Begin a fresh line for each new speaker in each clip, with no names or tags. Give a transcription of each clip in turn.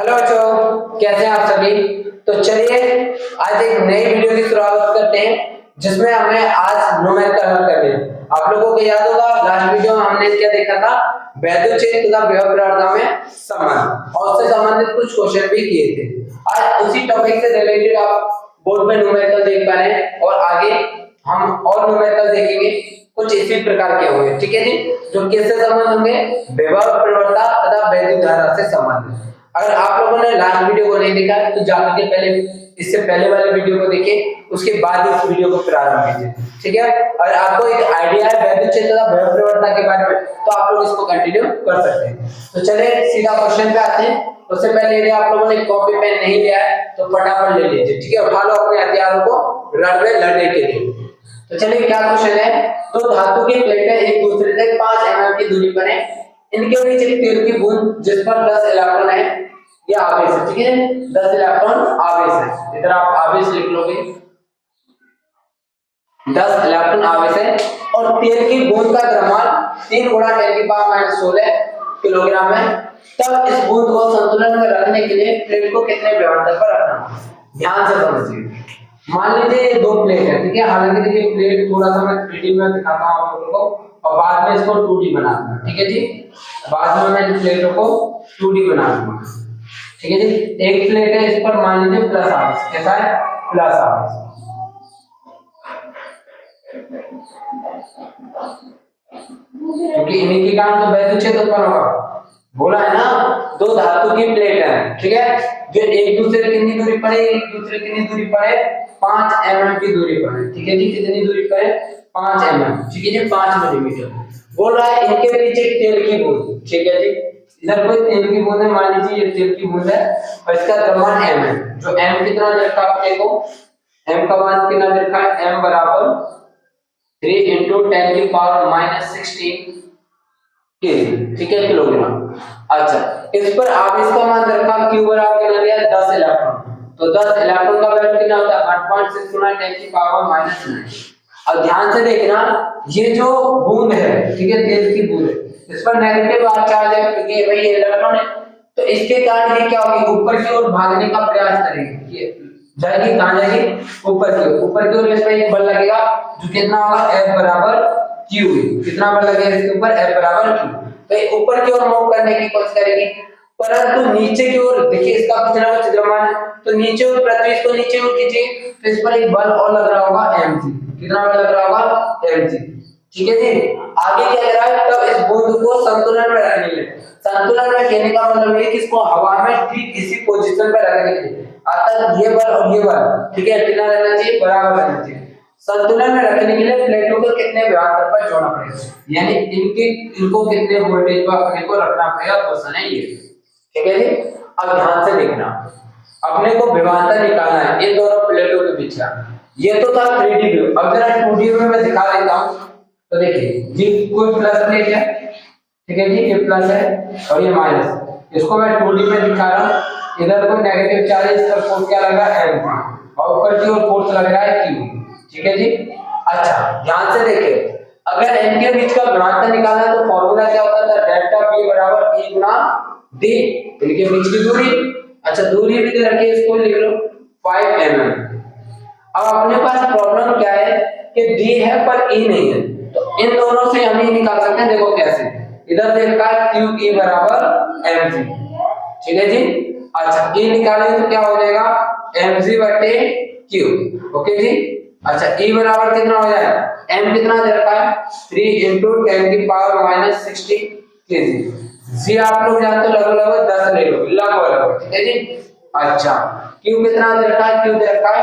Hello बच्चों, कैसे हैं आप सभी। तो चलिए आज एक नई वीडियो की शुरुआत करते हैं जिसमें हमें आज न्यूमेरिकल हल करने हैं। आप लोगों को याद होगा लास्ट वीडियो में हमने क्या देखा था, वैद्युत तथा विभव प्रवणता में संबंध और उससे संबंधित कुछ क्वेश्चन भी किए थे। आज उसी टॉपिक से रिलेटेड आप बोर्ड में न्यूमेरिकल देख पा रहे हैं और आगे हम और न्यूमेरिकल देखेंगे कुछ इसी प्रकार के होंगे। ठीक है जी, जो किससे संबंध होंगे, विभव प्रवणता तथा वैद्युत धारा से संबंधित। अगर आप लोगों ने लास्ट वीडियो को नहीं देखा तो जाकर के पहले इससे पहले वाले वीडियो को देखिए, उसके बाद इस वीडियो को प्रारंभ कीजिए। ठीक है, और आपको एक आइडिया है वैद्युत क्षेत्र तथा विभव प्रवणता के बारे में तो आप लोग इसको कंटिन्यू कर सकते हैं। तो चलिए सीधा क्वेश्चन पे आते हैं। उससे पहले यदि आप लोगों ने कॉपी पेन नहीं लिया है तो फटाफट ले लीजिए। ठीक है, उठा लो अपने हथियारों को रण में लड़ने के लिए। तो चलिए क्या क्वेश्चन है, दो धातु की प्लेटें एक दूसरे से 5 mm की दूरी पर हैं, इनके बीच एक तेल की बूंद जिस पर 10 इलेक्ट्रॉन है, ये आवेश है। ठीक है, 10 इलेक्ट्रॉन आवेश है। इधर आप आवेश लिख लोगे, 10 इलेक्ट्रॉन आवेश है और तेल की बूंद का द्रव्यमान 3 × 10⁻16 किलोग्राम है। तब इस बूंद को संतुलन में रखने के लिए प्लेट को कितने विभवांतर पर रखना। ध्यान से समझिए, मान लीजिए ये दो प्लेट है। ठीक है, हालांकि देखिए प्लेट थोड़ा सा मैं 3D में दिखाता हूं आप लोगों को और बाद में इसको 2D बना दूंगा। ठीक है जी, बाद में मैं इन प्लेटों को 2D बना दूंगा। ठीक है जी, एक प्लेट है, इस पर मान लीजिए प्लस आवेश, कैसा है, प्लस आवेश। क्योंकि इन्हीं के कारण तो वैद्युत क्षेत्र उत्पन्न होगा। बोला है ना, दो धातु की प्लेट है। ठीक है, जो एक दूसरे की कितनी दूरी पर है, एक दूसरे की कितनी दूरी पर है, 5 mm की दूरी पर है। ठीक है जी, कितनी दूरी पर है, 5 mm। ठीक है जी, 5 मिलीमीटर। बोल रहा है इनके पीछे तेल की बूंद। ठीक है जी, इधर कोई तेल की बूंद है, मान लीजिए ये तेल की बूंद है और इसका द्रव्यमान m है। जो m कितना दे रखा है आपको, m का मान कितना दे रखा है, m बराबर 3 × 10⁻16 केजी। ठीक है, किलोग्राम। अच्छा, इस पर आवेश का मान रखा q बराबर कितना दिया, 10 इलेक्ट्रॉन। तो 10 इलेक्ट्रॉन का वैल्यू कितना होता है, 1.6 × 10⁻⁹। अब ध्यान से देखना, ये जो बूंद है, ठीक है, तेल की बूंद है, इस पर नेगेटिव चार्ज है क्योंकि भाई ये इलेक्ट्रॉन है। तो इसके कारण ये क्या होगी, ऊपर की ओर भागने का प्रयास करेगी। ये जाएगी कहां, जाएगी ऊपर की ओर। ऊपर की ओर इस पर एक बल लगेगा जो कितना होगा, F बराबर Q। कितना बल लगेगा इसके ऊपर, F बराबर Q। तो ये ऊपर की ओर मूव करने की कोशिश करेगी, परंतु नीचे की ओर देखिए इसका कुछ ना कुछ द्रव्यमान है, तो नीचे और पृथ्वी इसको नीचे और खींचेगी तो इस पर एक बल और लग रहा होगा mg। कितना बल लग रहा होगा, mg। ठीक है जी, आगे क्या कर रहा है, तब इस बूंद को संतुलन में रखने के लिए, संतुलन में कहने का मतलब ये कि इसको हवा में ठीक इसी पोजीशन पर रखने के लिए, अर्थात ये बल और ये बल, ठीक है, कितना रहना चाहिए, बराबर रहना चाहिए। संतुलन में रखने के लिए प्लेटों को कितने विभवांतर पर जोड़ना पड़ेगा, यानी इनको कितने वोल्टेज पर अपने को रखना पड़ेगा, क्वेश्चन है ये। ठीक है जी, अब ध्यान से देखना, अपने को विभवांतर निकालना है इन दोनों प्लेटों के बीच का। ये तो था 3D व्यू, अब जरा 2D व्यू में दिखा देता हूं। तो देखिए ये कोई प्लस प्लेट है, ठीक है जी, ये प्लस है और ये माइनस। इसको मैं 2D में दिखा रहा हूं, इधर कोई नेगेटिव चार्ज है, इस पर फोर्स क्या लग रहा है, m, और ऊपर की ओर फोर्स लग रहा है q। ठीक है जी, अच्छा ध्यान से देखिए, अगर n के बीच का विभवांतर निकालना है तो फॉर्मूला क्या होता था, डेल्टा v बराबर e गुना d, इनके बीच की दूरी। अच्छा दूरी भी दे रखी है, इसको लिख लो 5 mm। अब अपने पास प्रॉब्लम क्या है कि d है पर e नहीं है, तो इन दोनों से हम ये निकाल सकते हैं। देखो कैसे, इधर दे रखा है q e बराबर mg। ठीक है जी, अच्छा e निकालेंगे तो क्या हो जाएगा, mg बटे q। ओके जी, अच्छा e बराबर कितना हो जाएगा, m कितना दे रखा है, 3 × 10⁻16 kg। जी आप लोग जानते हो, लगभग 10 ले लो, लगभग। ठीक है जी, अच्छा q कितना दे रखा है, q दे रखा है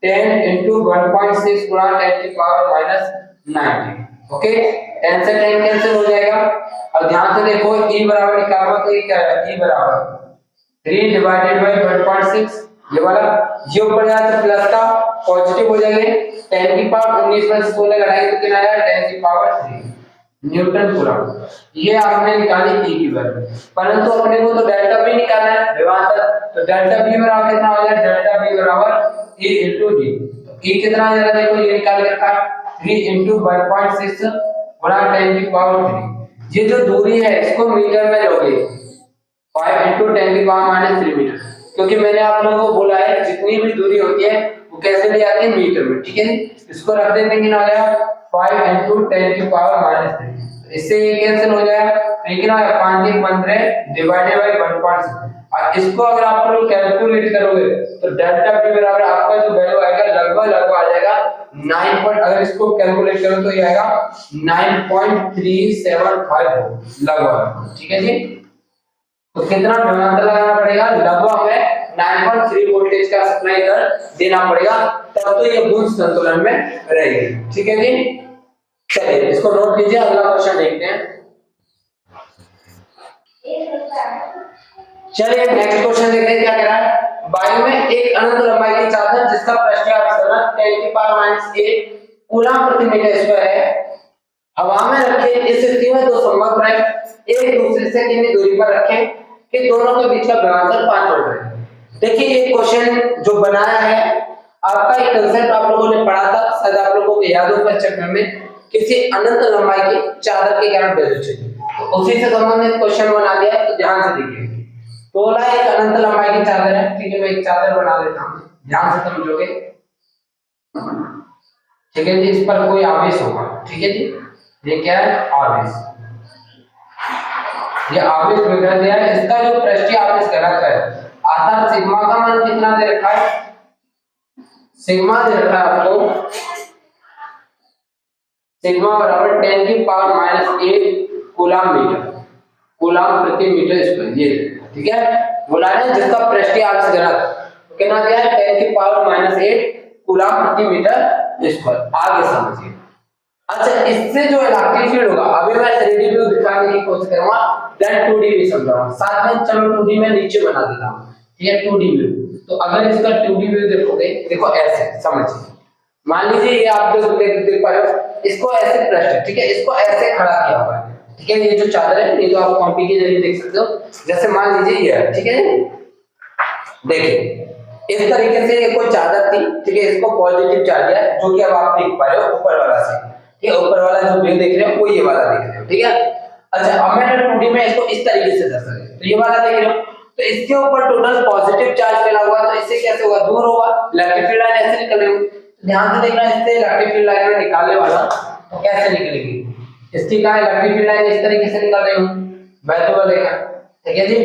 10 × 1.6 × 10⁻90। ओके, 10 से 10 कैंसिल हो जाएगा। अब ध्यान से देखो, e बराबर निकालना तो ये क्या है, e बराबर 3 / 1.6, ये वाला ये ऊपर जाए तो प्लस का पॉजिटिव हो जाएंगे, 10 की पावर 19 में 16 लगाएंगे तो कितना आएगा, 10 की पावर 3 न्यूटन कूलम। ये आपने निकाली e की वैल्यू, परंतु अपने को तो डेल्टा v निकालना है विभवांतर, तो डेल्टा v बराबर कितना हो जाएगा, डेल्टा v बराबर e × d। तो e कितना आ जाएगा, देखो ये निकाल के रखा है 3 × 1.6 गुणा 10 की पावर 3। ये जो दूरी है इसको मीटर में लोगे, 5 × 10 की 10⁻³ मीटर, क्योंकि मैंने आप लोगों को बोला है जितनी भी दूरी होती है वो कैसे ली जाती है, मीटर में। ठीक है जी, इसको रख देते हैं कि ना आया 5 × 10⁻³ इससे ये कैंसिल हो जाएगा, लेकिन 5 × 15 डिवाइडेड बाय 1.6। और इसको अगर आप लोग कैलकुलेट करोगे तो डेल्टा पी बराबर आपका जो वैल्यू आएगा लगभग आ जाएगा 9 अगर इसको कैलकुलेट करो तो ये आएगा 9.375 लगभग। ठीक है जी, तो कितना विभवांतर लगाना पड़ेगा, लगभग हमें 9.3 वोल्टेज का सप्लाई कर देना पड़ेगा, तब तो ये गुण संतुलन में रहेगी। ठीक है जी, चलिए इसको नोट कीजिए, अगला क्वेश्चन देखते हैं। चलिए नेक्स्ट क्वेश्चन देखते हैं क्या कह रहा है। वायु में एक अनंत लंबाई की चादर जिसका पृष्ठीय आवर्धन 10⁻⁸ कूलम प्रति मीटर स्क्वायर है, हवा में रखे इस स्थिति में दो समग्र पृष्ठ एक दूसरे से कितनी दूरी पर रखें कि दोनों के बीच का विभवांतर 5 वोल्ट है। देखिए ये क्वेश्चन जो बनाया है आपका एक कंसेप्ट आप लोगों ने पढ़ा था, शायद आप लोगों को याद होगा चैप्टर में, किसी अनंत लंबाई की चादर के कारण वैल्यू चाहिए, तो उसी से संबंधित क्वेश्चन बना दिया। तो ध्यान से देखिए, तोला एक अनंत लंबाई की चादर है। ठीक है, मैं एक चादर बना देता हूं, ध्यान से समझोगे। ठीक है जी, इस पर कोई आवेश होगा। ठीक है जी, ये क्या है, आवेश। ये आवेश विग्रह दिया है, इसका जो पृष्ठीय आवेश घनत्व है आधार सिग्मा का मान कितना दे रखा है, सिग्मा दे रखा है आपको, सिग्मा बराबर 10⁻⁸ कूलम मीटर, कूलम प्रति मीटर स्क्वायर। ये ठीक है, बोला है जिसका पृष्ठीय आवेश घनत्व कितना दिया है 10⁻⁸ कूलम प्रति मीटर स्क्वायर। आगे समझिए। अच्छा, इससे जो इलेक्ट्रिक फील्ड होगा, अभी मैं 3D व्यू दिखाने की कोशिश करूंगा, देन 2D भी समझाऊंगा साथ में। चलो 2D में नीचे बना देता हूं, ठीक है, 2D व्यू। तो अगर इसका 2D व्यू देखोगे, देखो ऐसे समझिए, मान लीजिए ये आप देख पा रहे हो, इसको ऐसे पृष्ठ, ठीक है, इसको ऐसे खड़ा किया हुआ है। ठीक है, ये जो चादर है ये तो आप कॉपी के जरिए देख सकते हो, जैसे मान लीजिए ये है। ठीक है, देखिए इस तरीके से ये कोई चादर थी। ठीक है, इसको पॉजिटिव चार्ज है जो कि अब आप देख पा रहे हो ऊपर वाला से, ठीक है, ऊपर वाला जो व्यू देख रहे हो वो ये वाला देख रहे हो। ठीक है, अच्छा अब मैंने 2D में इसको इस तरीके से दर्शा दिया, तो ये वाला देख रहे हो, तो इसके ऊपर टोटल पॉजिटिव चार्ज फैला हुआ, तो इससे कैसे होगा, दूर होगा, इलेक्ट्रिक फील्ड लाइन ऐसे निकल रही है। ध्यान से देखना, इससे इलेक्ट्रिक फील्ड लाइन में निकालने वाला तो कैसे निकलेगी, इसकी कहां इलेक्ट्रिक फील्ड लाइन इस तरीके से निकल रही हूं, वैसे वाला देखा। ठीक है जी,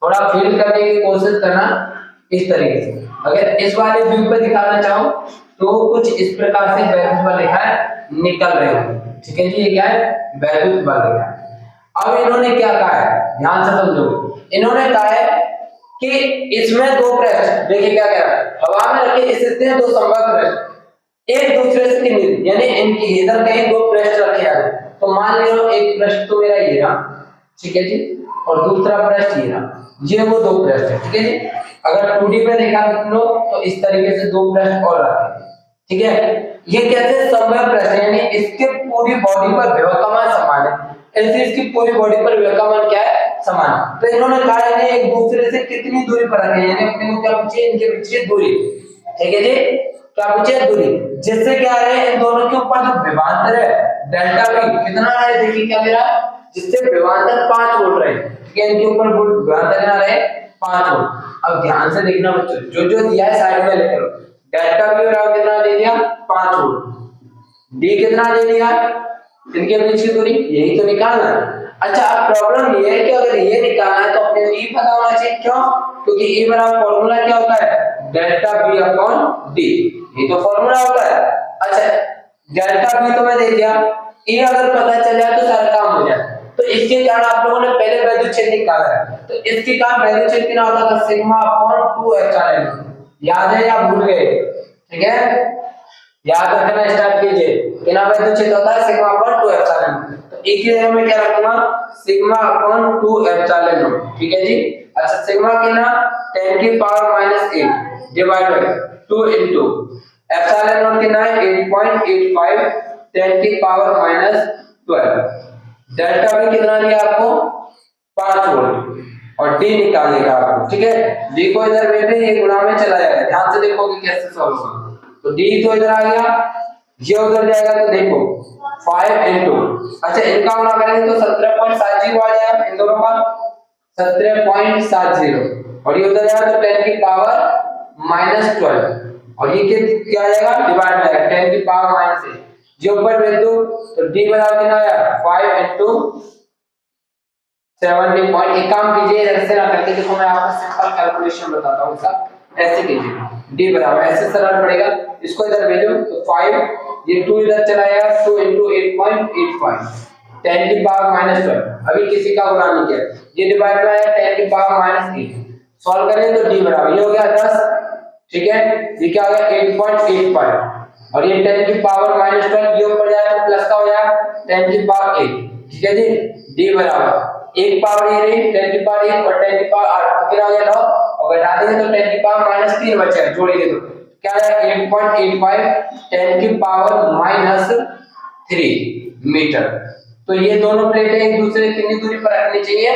थोड़ा फील करने की कोशिश करना इस तरीके से। अगर इस वाले व्यू पे दिखाना चाहूं तो कुछ इस प्रकार से वैद्युत बल रेखा निकल रही है। ठीक है जी, ये क्या है, वैद्युत बल रेखा। अब इन्होंने क्या कहा है, ध्यान से समझो, इन्होंने कहा है कि इसमें दो पृष्ठ, देखिए क्या कह रहा है, हवा में रखे इस स्थिति में दो समबाहु पृष्ठ एक दूसरे से कितनी, यानी इनकी इधर कहीं दो पृष्ठ रखे हैं। तो मान लो एक पृष्ठ तो मेरा ये रहा, ठीक है जी, और दूसरा पृष्ठ ये रहा, ये वो दो पृष्ठ है। ठीक है जी, अगर 2D में देखा लो तो इस तरीके से दो पृष्ठ और रखे। ठीक है, ये कैसे समबाहु पृष्ठ, यानी इसके पूरी बॉडी पर विभव का मान समान है, ऐसे इसकी पूरी बॉडी पर विभव का मान क्या है, समान। तो इन्होंने कहा है एक दूसरे से कितनी दूरी पर रखे, यानी अपने को क्या पूछे, इनके बीच की दूरी। ठीक है जी, क्या पूछे, दूरी, जिससे क्या है इन दोनों के ऊपर जो विभवांतर है डेल्टा वी कितना है, देखिए क्या मेरा, जिससे विभवांतर 5 वोल्ट रहे। ठीक है, इनके ऊपर विभवांतर कितना रहे, 5 वोल्ट। अब ध्यान से देखना बच्चों, जो जो दिया है साइड में लिख लो, डेल्टा वी बराबर कितना दे दिया, 5 वोल्ट, डी कितना दे दिया, इनके बीच की दूरी, यही तो निकालना है। अच्छा, अब प्रॉब्लम ये है कि अगर ये निकालना है तो अपने को ई पता होना चाहिए, क्यों, क्योंकि ई बराबर फॉर्मूला क्या होता है, डेल्टा बी अपॉन डी, ये तो फॉर्मूला होता है। अच्छा, डेल्टा बी तो मैं दे दिया, ई अगर पता चल जाए तो सारा काम हो जाए। तो इसके कारण आप लोगों ने पहले वैल्यू छेद निकाला है, तो इसके कारण वैल्यू छेद कितना होता था, सिग्मा अपॉन 2 एप्सिलॉन। याद है या भूल गए, ठीक है, याद रखना स्टार्ट कीजिए, कितना वैल्यू छेद होता है, सिग्मा अपॉन 2 एप्सिलॉन। तो एक ही जगह में क्या रखूंगा, सिग्मा अपॉन 2 एप्सिलॉन। ठीक है जी, अच्छा सिग्मा कितना 10⁻⁸ डिवाइड बाय 2 इनटू एप्सिलॉन कितना है 8.85 10⁻⁻12। डेल्टा भी कितना दिया आपको 5 वोल्ट और डी निकालने का आपको। ठीक है, डी को इधर बैठे ये गुणा में चला जाएगा, ध्यान से देखोगे कैसे सॉल्व होगा। तो डी तो इधर आ गया, ये उधर जाएगा, तो देखो 5 इनटू, अच्छा इनका गुणा करेंगे तो 17.70 आ जाएगा इन दोनों का, 17.70 और ये उधर जाएगा तो 10 की पावर -12 और ये क्या आ जाएगा डिवाइड में आएगा 10 की पावर -8 जो ऊपर वैल्यू तो d बराबर कितना आया 5 into 70 पॉइंट। एक काम कीजिए ऐसे ना करके देखो मैं आपको सिंपल कैलकुलेशन बताता हूँ इसका ऐसे कीजिए d बराबर ऐसे सरल पड़ेगा इसको इधर भेजो तो 5 ये 2 इधर चला जाएगा 2 into 8.85 10 की पावर -12 अभी किसी का गुणा नहीं किया ये डिवाइड में आया 10 की पावर -8 सॉल्व करें तो d बराबर ये हो गया 10 ठीक है ये क्या हो गया 8.85 और ये 10 की पावर -12 ये ऊपर जाएगा तो प्लस का हो जाएगा 10 की पावर 8 ठीक है जी d बराबर एक पावर ये रही 10 की पावर 1 और 10 की पावर 8 तो कितना हो गया 9 और घटा देंगे तो 10 की पावर -3 बचेगा जोड़ेंगे तो क्या है 8.85 10 की पावर -3 मीटर। तो ये दोनों प्लेटें एक दूसरे की कितनी दूरी पर रखनी चाहिए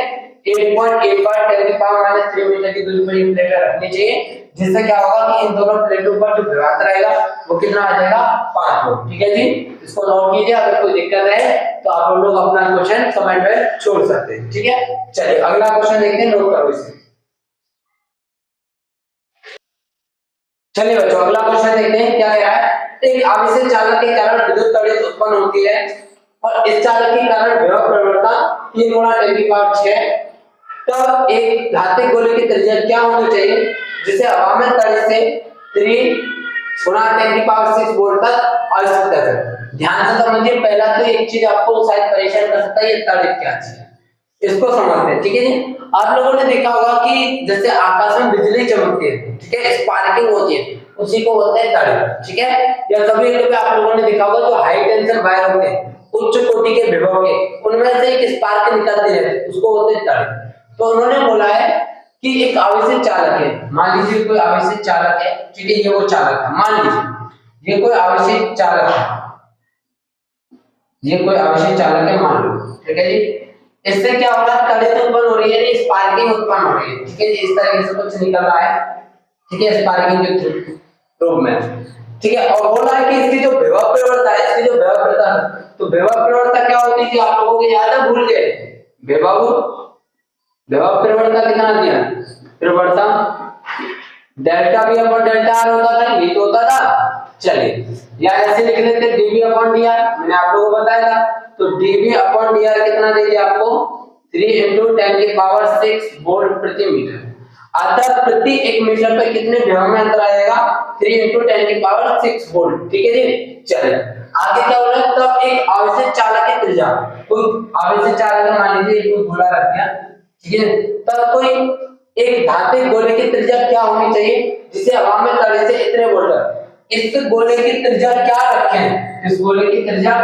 8.85 10 की पावर -3 मीटर की दूरी पर ये प्लेटें रखनी चाहिए जिससे क्या होगा कि इन दोनों प्लेटों पर जो विभवांतर आएगा वो कितना आ जाएगा 5 वोल्ट। ठीक है जी इसको नोट कीजिए अगर कोई दिक्कत है तो आप लोग अपना क्वेश्चन कमेंट में छोड़ सकते हैं। ठीक है चलिए अगला क्वेश्चन देखते हैं नोट करो इसे। चलिए बच्चों अगला क्वेश्चन देखते हैं क्या कह रहा है एक आवेशित चालक के कारण विद्युत त्वरित उत्पन्न होती है और इस चालक के कारण विभव परिवर्तन 3 गुणा 10 की पावर 6 तब एक धात्विक गोले की त्रिज्या क्या होनी चाहिए जिसे हवा में तड़े से 3 गुणा 10 की पावर 6 वोल्ट तक अस्थिर है। ध्यान से समझिए पहला तो एक चीज आपको शायद परेशान कर सकता है ये तड़े क्या चीज है इसको समझते हैं। ठीक है जी आप लोगों ने देखा होगा कि जैसे आकाश में बिजली चमकती है ठीक है स्पार्किंग होती है उसी को बोलते हैं तड़े। ठीक है या कभी कभी आप लोगों ने देखा होगा जो हाई टेंशन वायर होते हैं उच्च कोटि के विभव के उनमें से एक स्पार्क निकलती रहती है उसको बोलते हैं तड़े। तो उन्होंने बोला है कि एक आवेशित चालक है मान लीजिए कोई आवेशित चालक है ठीक है ये वो चालक है मान लीजिए ये कोई आवेशित चालक है ये कोई आवेशित चालक है मान लो ठीक है जी इससे क्या हो रहा है तड़ित उत्पन्न हो रही है नहीं स्पार्किंग उत्पन्न हो रही है। ठीक है इस तरीके से कुछ निकल रहा है ठीक है स्पार्किंग के रूप में। ठीक है और बोला है कि इसकी जो विभव परिवर्तन है इसकी जो विभव परिवर्तन तो विभव परिवर्तन क्या होती थी आप लोगों को याद है भूल गए विभव परिवर्तन कितना दिया परिवर्तन delta v upon delta r होता था ये तो होता था। चलिए या ऐसे लिख लेते dv अपॉन dr मैंने आप लोगों को बताया था तो dv अपॉन dr कितना दे दिया आपको 3 into 10 की पावर 6 वोल्ट प्रति मीटर अर्थात प्रति 1 मीटर पर कितने विभव में अंतर आएगा 3 into 10 की पावर 6 वोल्ट। ठीक है जी चलिए आगे क्या हो रहा है तब एक आवेशित चालक की त्रिज्या कोई आवेशित चालक मान लीजिए कोई गोला रख दिया ठीक है तब कोई एक धात्विक गोले की त्रिज्या क्या होनी चाहिए जिसे हवा में तड़े से इतने वोल्ट इस गोले की त्रिज्या क्या रखें इस गोले की त्रिज्या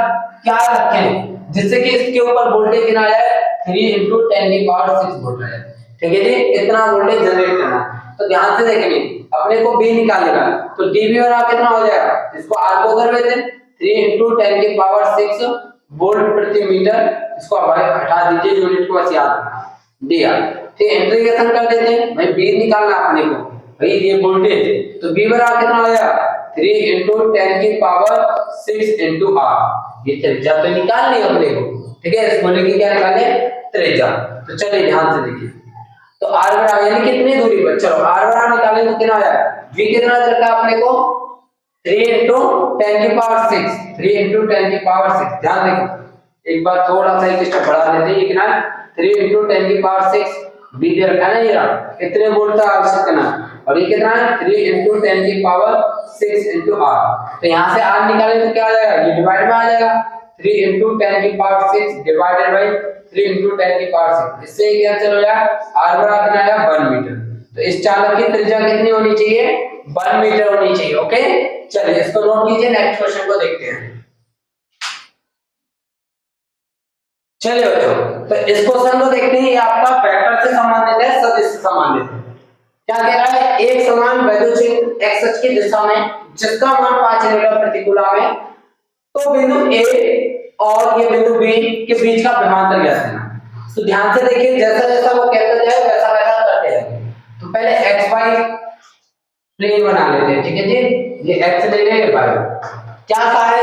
क्या रखें जिससे कि इसके ऊपर वोल्टेज कितना आया 3 into 10 की पावर 6 वोल्ट है। ठीक है जी इतना वोल्टेज जनरेट करना तो ध्यान से देखेंगे अपने को b निकालने का तो dv बराबर कितना हो जाएगा इसको r को कर देते 3 into 10 की पावर 6 वोल्ट प्रति मीटर इसको हटा दीजिए यूनिट को बस याद रखना दिया ठीक है इंटीग्रेशन कर देते हैं भाई b निकालना अपने को भाई ये वोल्टेज तो b बराबर कितना हो जाएगा 3 into 10 की पावर 6 into r ये त्रिज्या तो निकालनी है अपने को। ठीक है इस गोले की क्या निकालने त्रिज्या तो चलिए ध्यान से देखिए तो r बराबर यानी कितनी दूरी पर चलो r बराबर निकालें तो कितना आया v कितना रखा अपने को 3 into 10 की पावर 6 3 into 10 की पावर 6 ध्यान देखो एक बार थोड़ा सा एक स्टेप बढ़ा देते हैं ये कितना 3 into 10 की पावर 6 b दे रखा है ना ये कितने वोल्ट का आवश्यक करना और ये कितना है 3 into 10 की पावर 6 into r तो यहाँ से r निकालें तो क्या आ जाएगा ये डिवाइड में आ जाएगा 3 into 10 की पावर 6 डिवाइडेड बाय 3 into 10 की पावर 6 इससे क्या चल रहा है r बराबर कितना आएगा 1 मीटर। तो इस चालक की त्रिज्या कितनी होनी चाहिए 1 मीटर होनी चाहिए। ओके चलिए इसको नोट कीजिए नेक्स्ट क्वेश्चन को देखते हैं। चलिए बच्चों तो इस क्वेश्चन को देखते हैं ये आपका वेक्टर से संबंधित है सदिश से संबंधित है। क्या कह रहा है एक समान वैद्युत क्षेत्र x अक्ष की दिशा में जिसका मान 5 न्यूटन प्रति कूलम है तो बिंदु A और ये बिंदु B के बीच का विभवांतर ज्ञात करना। तो ध्यान से देखिए जैसा जैसा वो कहता जाए वैसा वैसा करते जाएंगे। तो पहले xy प्लेन बना लेते हैं। ठीक है जी ये x ले लेंगे y क्या कहा है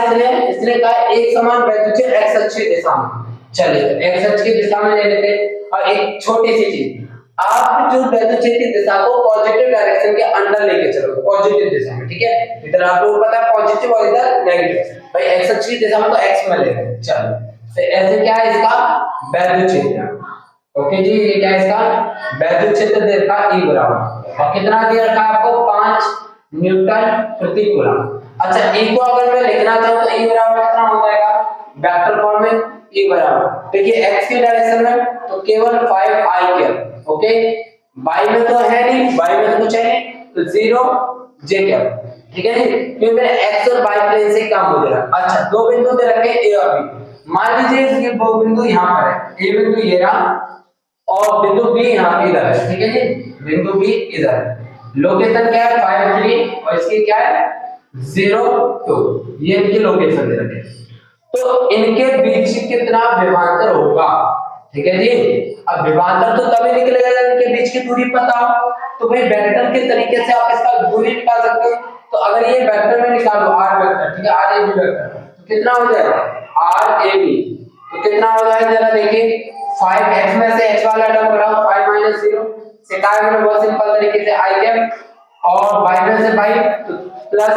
इसने कहा एक समान वैद्युत क्षेत्र x अक्ष की दिशा में। चलिए x अक्ष की दिशा में ले लेते हैं और एक छोटी सी चीज, आप जो वैद्युत दिशा को पॉजिटिव डायरेक्शन के अंदर लेके चलोगे, पॉजिटिव दिशा में, ठीक है। इधर आपको पता है पॉजिटिव और इधर नेगेटिव, भाई एक्स अक्ष की दिशा में तो एक्स में लेंगे। चलो तो ऐसे क्या है इसका वैद्युत क्षेत्र। ओके जी, ये क्या है इसका वैद्युत क्षेत्र दे रखा E बराबर, और कितना दे रखा है आपको 5 न्यूटन प्रति कूलम। अच्छा E को अगर मैं लिखना चाहूं तो E बराबर कितना हो जाएगा वेक्टर फॉर्म में, E बराबर देखिए x की डायरेक्शन में तो केवल 5i ओके, y में तो है नहीं, y में तो कुछ है नहीं, तो 0 j कैप, ठीक है जी, क्योंकि मेरे x और y प्लेन से काम हो रहा। अच्छा दो बिंदु दे रखे a और b, मान लीजिए ये दो बिंदु यहाँ पर है, a बिंदु ये रहा और बिंदु b यहाँ पे इधर है, ठीक है जी, बिंदु b इधर है, लोकेशन क्या है 5 3 और इसकी क्या है 0 2, ये इनकी लोकेशन दे रखे। तो इनके बीच कितना विभवांतर होगा, ठीक है जी। अब विभवांतर तो तभी निकलेगा जब इनके बीच की दूरी पता हो, तो भाई वेक्टर के तरीके से आप इसका दूरी निकाल सकते हो। तो अगर ये वेक्टर में निकालो r वेक्टर, ठीक है, r a b वेक्टर, तो कितना हो जाएगा r a b, तो कितना हो जाएगा जरा देखिए, 5x में से h वाला टर्म घटाओ 5 - 0 से काय में बहुत सिंपल तरीके से i कैप, और y में से y तो प्लस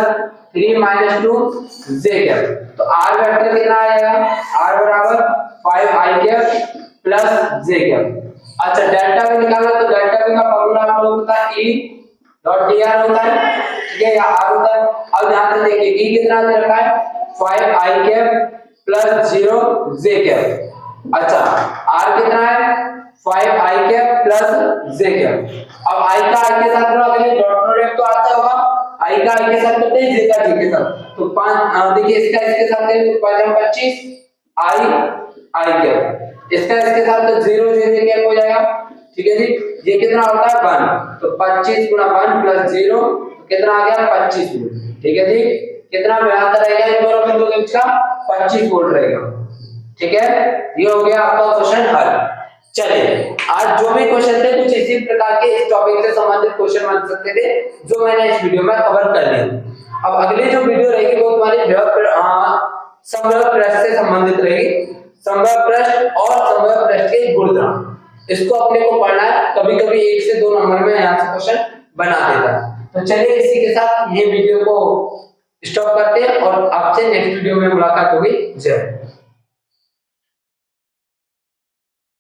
3 - 2 j कैप, तो r वेक्टर कितना आएगा r बराबर 5i cap plus j cap. अच्छा डेल्टा भी निकालना, तो डेल्टा भी का फॉर्मूला हम लोग होता है E डॉट dr होता है, ठीक है, या r होता है। अब ध्यान से देखिए E कितना दे रखा है 5i cap plus 0 j cap. अच्छा r कितना है 5i cap plus j cap. अब i का i के साथ अगर डॉट प्रोडक्ट तो आता होगा, i का i के साथ करते हैं j का j के साथ, तो 5 देखिए इसका इसके साथ करें तो 5 25 i कैप, इसका इसके साथ तो 0 j कैप हो जाएगा, ठीक है जी। ये कितना होता है 1, तो 25 गुना 1 प्लस 0 तो कितना आ गया 25 वोल्ट, ठीक है जी। कितना विभवांतर रहेगा इन दोनों बिंदुओं के बीच का 25 वोल्ट रहेगा, ठीक है। ये हो गया आपका क्वेश्चन हल। चलिए आज जो भी क्वेश्चन थे कुछ इसी प्रकार के इस टॉपिक से संबंधित क्वेश्चन बन सकते थे जो मैंने इस वीडियो में कवर कर लिया। अब अगली जो वीडियो रहेगी वो तुम्हारी समग्र पृष्ठ से संबंधित रहेगी, समग्र पृष्ठ और समग्र पृष्ठ के गुणधर्म, इसको अपने को पढ़ना है। कभी कभी 1 से 2 नंबर में यहाँ से क्वेश्चन बना देता है। तो चलिए इसी के साथ ये वीडियो को स्टॉप करते हैं और आपसे नेक्स्ट वीडियो में मुलाकात होगी। जय।